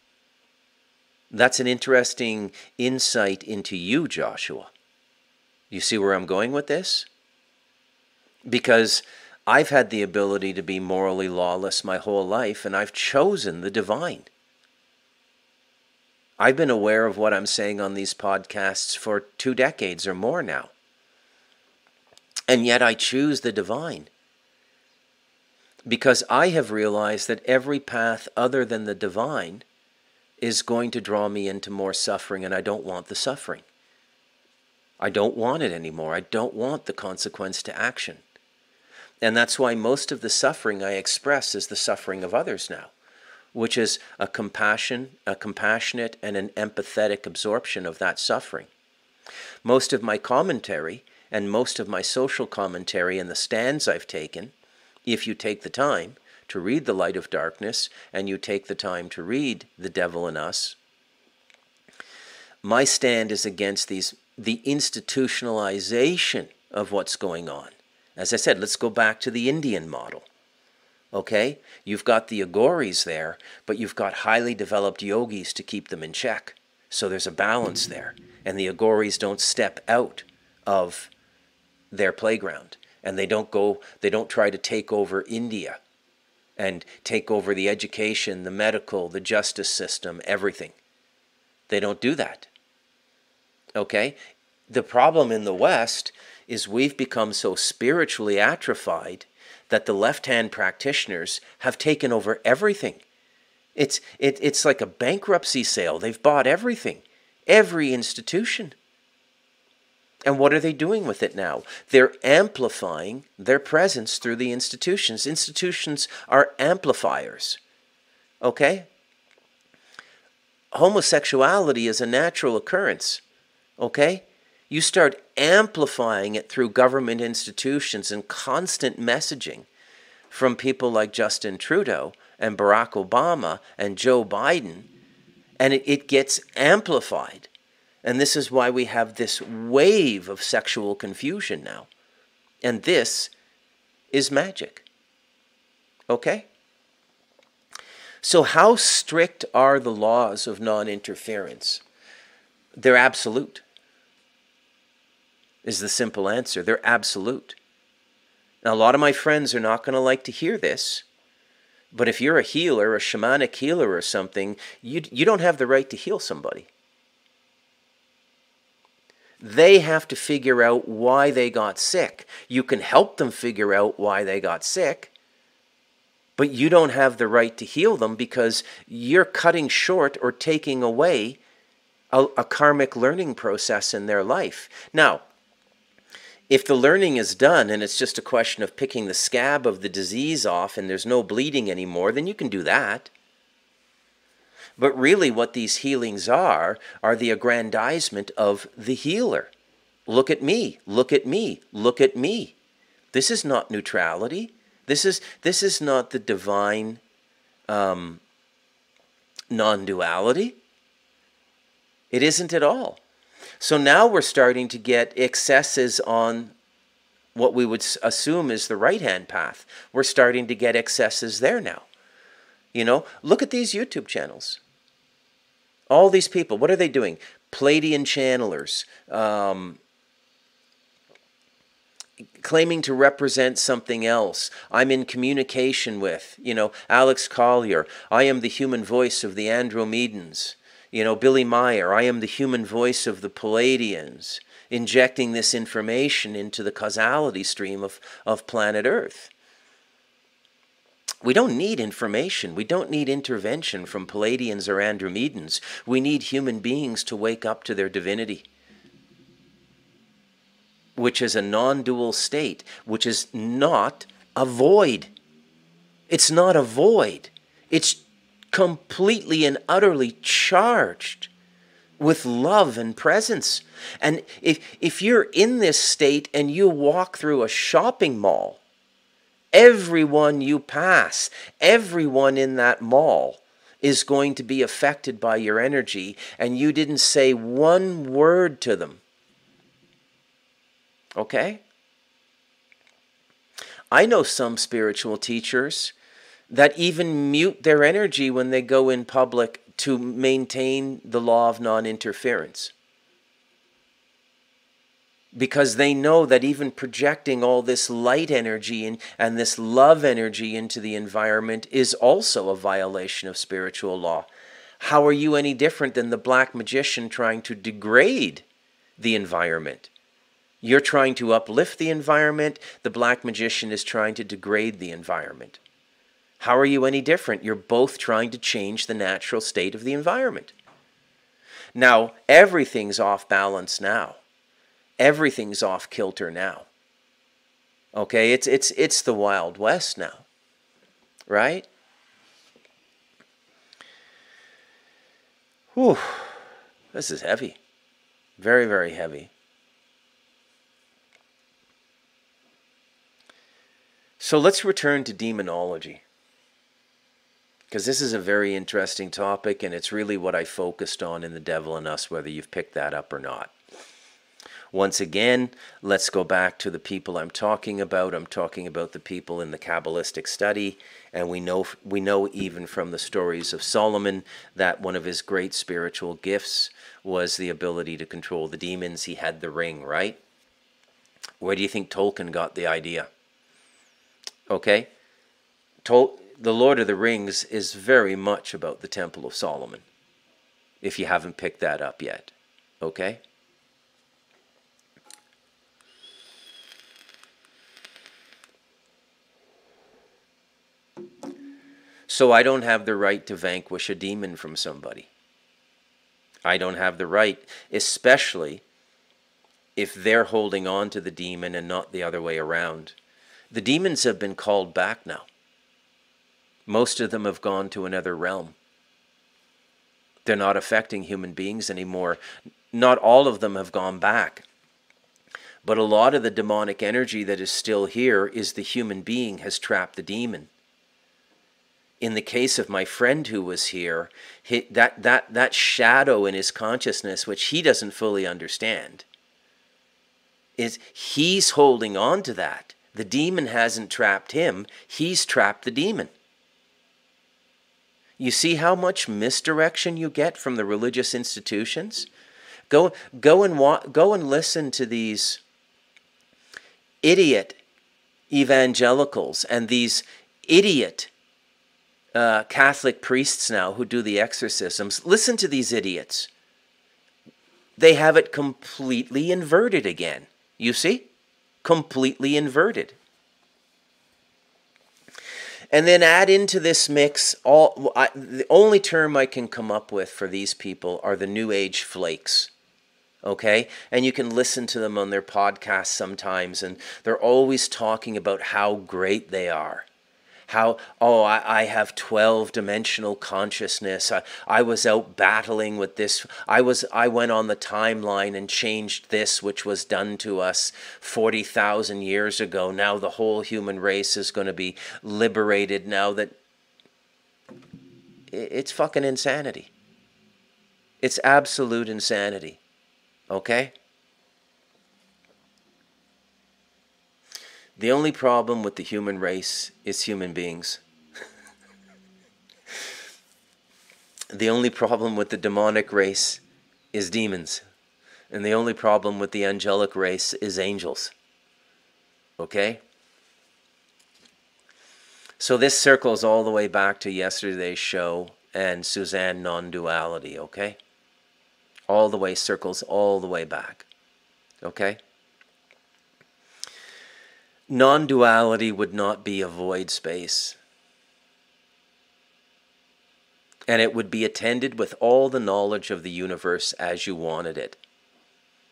That's an interesting insight into you, Joshua. You see where I'm going with this? Because I've had the ability to be morally lawless my whole life, and I've chosen the divine. I've been aware of what I'm saying on these podcasts for 2 decades or more now. And yet I choose the divine. Because I have realized that every path other than the divine is going to draw me into more suffering, and I don't want the suffering. I don't want it anymore. I don't want the consequence to action. And that's why most of the suffering I express is the suffering of others now, which is a compassionate and an empathetic absorption of that suffering. Most of my commentary and most of my social commentary and the stands I've taken, if you take the time to read The Light of Darkness and you take the time to read The Devil in Us, my stand is against the institutionalization of what's going on. As I said, let's go back to the Indian model. Okay? You've got the agoris there, but you've got highly developed yogis to keep them in check. So there's a balance there. And the agoris don't step out of their playground. And they don't try to take over India and take over the education, the medical, the justice system, everything. They don't do that. Okay? The problem in the West is we've become so spiritually atrophied that the left-hand practitioners have taken over everything. It's like a bankruptcy sale. They've bought everything, every institution. And what are they doing with it now? They're amplifying their presence through the institutions. Institutions are amplifiers. Okay? Homosexuality is a natural occurrence. Okay? You start amplifying it through government institutions and constant messaging from people like Justin Trudeau and Barack Obama and Joe Biden, and it gets amplified. And this is why we have this wave of sexual confusion now. And this is magic. Okay? So how strict are the laws of non-interference? They're absolute. Is the simple answer. They're absolute. Now, a lot of my friends are not going to like to hear this, but if you're a healer, a shamanic healer or something, you don't have the right to heal somebody. They have to figure out why they got sick. You can help them figure out why they got sick, but you don't have the right to heal them because you're cutting short or taking away a karmic learning process in their life. Now, if the learning is done and it's just a question of picking the scab of the disease off and there's no bleeding anymore, then you can do that. But really what these healings are the aggrandizement of the healer. Look at me, look at me, look at me. This is not neutrality. This is not the divine non-duality. It isn't at all. So now we're starting to get excesses on what we would assume is the right-hand path. We're starting to get excesses there now. You know, look at these YouTube channels. All these people, what are they doing? Pleiadian channelers, claiming to represent something else. I'm in communication with, Alex Collier. I am the human voice of the Andromedans. Billy Meyer, I am the human voice of the Pleiadians, injecting this information into the causality stream of planet Earth. We don't need information. We don't need intervention from Pleiadians or Andromedans. We need human beings to wake up to their divinity, which is a non-dual state, which is not a void. It's not a void. It's completely and utterly charged with love and presence. And if you're in this state and you walk through a shopping mall, everyone you pass, everyone in that mall is going to be affected by your energy, and you didn't say one word to them. Okay? I know some spiritual teachers that even mute their energy when they go in public to maintain the law of non-interference. Because they know that even projecting all this light energy and this love energy into the environment is also a violation of spiritual law. How are you any different than the black magician trying to degrade the environment? You're trying to uplift the environment. The black magician is trying to degrade the environment. How are you any different? You're both trying to change the natural state of the environment. Now, everything's off balance now. Everything's off kilter now. Okay, it's the Wild West now, right? Whew, this is heavy. Very, very heavy. So let's return to demonology, because this is a very interesting topic, and it's really what I focused on in The Devil in Us, whether you've picked that up or not. Once again, let's go back to the people I'm talking about. I'm talking about the people in the Kabbalistic study, and we know even from the stories of Solomon that one of his great spiritual gifts was the ability to control the demons. He had the ring, right? Where do you think Tolkien got the idea? Okay? The Lord of the Rings is very much about the Temple of Solomon, if you haven't picked that up yet. Okay? So I don't have the right to vanquish a demon from somebody. I don't have the right, especially if they're holding on to the demon and not the other way around. The demons have been called back now. Most of them have gone to another realm. They're not affecting human beings anymore. Not all of them have gone back. But a lot of the demonic energy that is still here is the human being has trapped the demon. In the case of my friend who was here, that shadow in his consciousness, which he doesn't fully understand, is he's holding on to that. The demon hasn't trapped him. He's trapped the demon. You see how much misdirection you get from the religious institutions? Go and listen to these idiot evangelicals and these idiot Catholic priests now who do the exorcisms. Listen to these idiots. They have it completely inverted again. You see? Completely inverted. And then add into this mix, the only term I can come up with for these people are the New Age flakes. Okay? And you can listen to them on their podcasts sometimes, and they're always talking about how great they are. How, I have 12-dimensional consciousness. I was out battling with this. I went on the timeline and changed this, which was done to us 40,000 years ago. Now the whole human race is going to be liberated now that... It's fucking insanity. It's absolute insanity. Okay? The only problem with the human race is human beings. The only problem with the demonic race is demons. And the only problem with the angelic race is angels. Okay? So this circles all the way back to yesterday's show and Suzanne non-duality, okay? All the way, circles all the way back. Okay? Non-duality would not be a void space. And it would be attended with all the knowledge of the universe as you wanted it.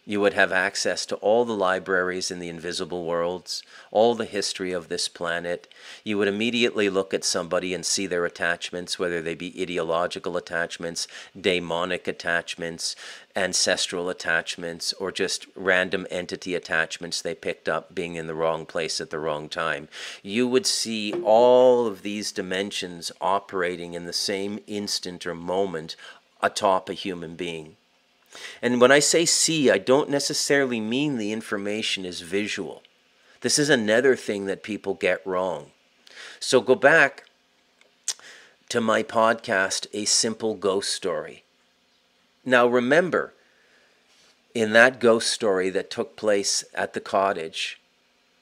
You would have access to all the libraries in the invisible worlds, all the history of this planet. You would immediately look at somebody and see their attachments, whether they be ideological attachments, demonic attachments, ancestral attachments, or just random entity attachments they picked up being in the wrong place at the wrong time. You would see all of these dimensions operating in the same instant or moment atop a human being. And when I say see, I don't necessarily mean the information is visual. This is another thing that people get wrong. So go back to my podcast, A Simple Ghost Story. Now remember, in that ghost story that took place at the cottage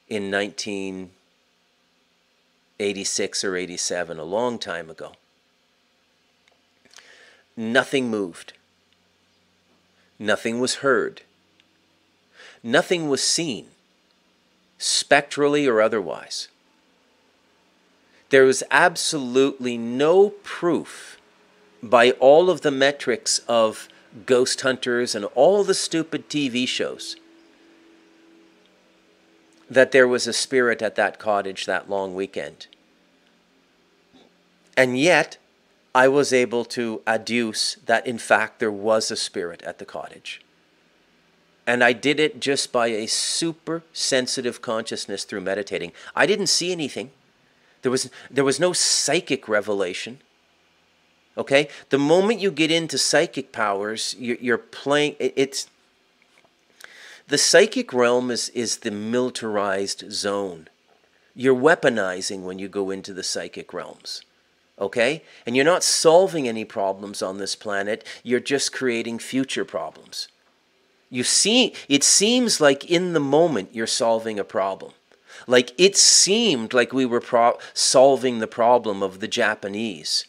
in 1986 or 87, a long time ago, nothing moved. Nothing was heard. Nothing was seen, spectrally or otherwise. There was absolutely no proof by all of the metrics of ghost hunters and all the stupid TV shows that there was a spirit at that cottage that long weekend. And yet, I was able to adduce that in fact there was a spirit at the cottage. And I did it just by a super sensitive consciousness through meditating. I didn't see anything. There was no psychic revelation. Okay? The moment you get into psychic powers, you're playing, it's, the psychic realm is the militarized zone. You're weaponizing when you go into the psychic realms. Okay? And you're not solving any problems on this planet, you're just creating future problems. You see, it seems like in the moment you're solving a problem. Like it seemed like we were solving the problem of the Japanese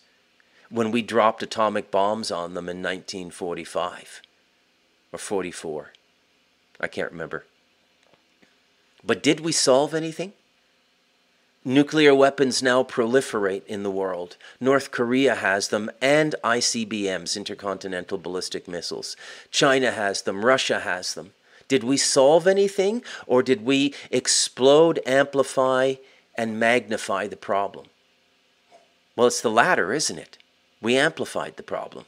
when we dropped atomic bombs on them in 1945 or 44. I can't remember. But did we solve anything? Nuclear weapons now proliferate in the world. North Korea has them, and ICBMs, intercontinental ballistic missiles. China has them, Russia has them. Did we solve anything, or did we explode, amplify, and magnify the problem? Well, it's the latter, isn't it? We amplified the problem.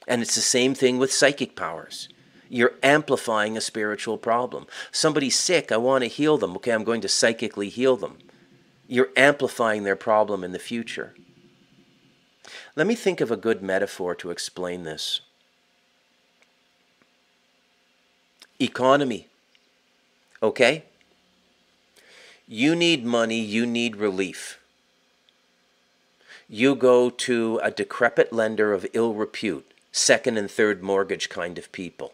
And it's the same thing with psychic powers. You're amplifying a spiritual problem. Somebody's sick, I want to heal them. Okay, I'm going to psychically heal them. You're amplifying their problem in the future. Let me think of a good metaphor to explain this. Economy. Okay? You need money, you need relief. You go to a decrepit lender of ill repute, second and third mortgage kind of people.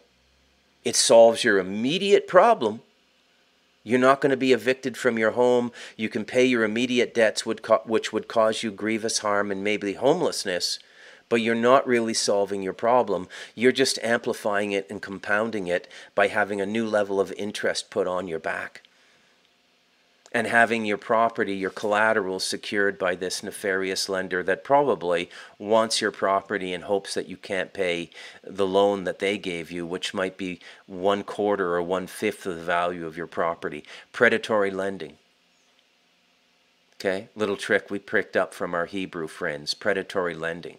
It solves your immediate problem. You're not going to be evicted from your home. You can pay your immediate debts, which would cause you grievous harm and maybe homelessness, but you're not really solving your problem. You're just amplifying it and compounding it by having a new level of interest put on your back and having your property, your collateral secured by this nefarious lender that probably wants your property in hopes that you can't pay the loan that they gave you, which might be 1/4 or 1/5 of the value of your property. Predatory lending. Okay, little trick we picked up from our Hebrew friends. Predatory lending.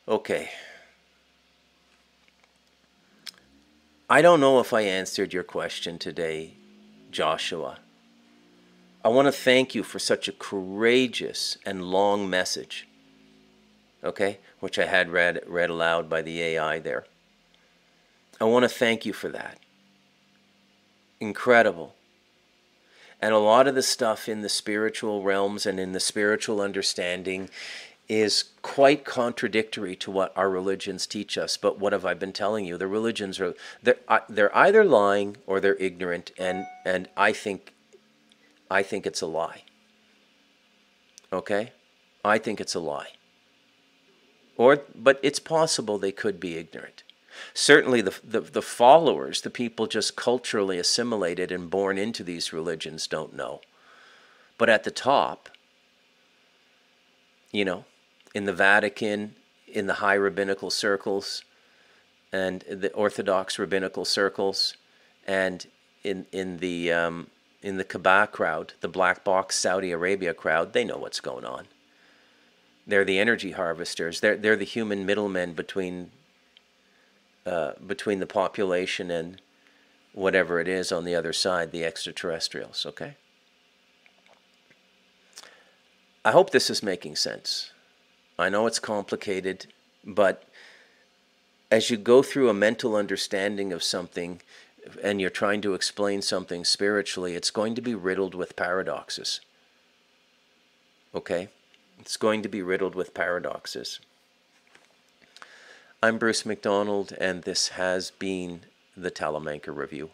Okay. I don't know if I answered your question today, Joshua. I want to thank you for such a courageous and long message, okay, which I had read aloud by the AI there. I want to thank you for that. Incredible. And a lot of the stuff in the spiritual realms and in the spiritual understanding is quite contradictory to what our religions teach us. But what have I been telling you? The religions are, they're either lying or they're ignorant, and I think it's a lie. Okay? I think it's a lie. But it's possible they could be ignorant. Certainly the followers, the people just culturally assimilated and born into these religions don't know. But at the top, you know, in the Vatican, in the high rabbinical circles, and the Orthodox rabbinical circles, and in the Kaaba crowd, the black box Saudi Arabia crowd, they know what's going on. They're the energy harvesters. They're the human middlemen between the population and whatever it is on the other side, the extraterrestrials. Okay. I hope this is making sense. I know it's complicated, but as you go through a mental understanding of something and you're trying to explain something spiritually, it's going to be riddled with paradoxes. Okay? It's going to be riddled with paradoxes. I'm Bruce McDonald, and this has been the Talamanca Review.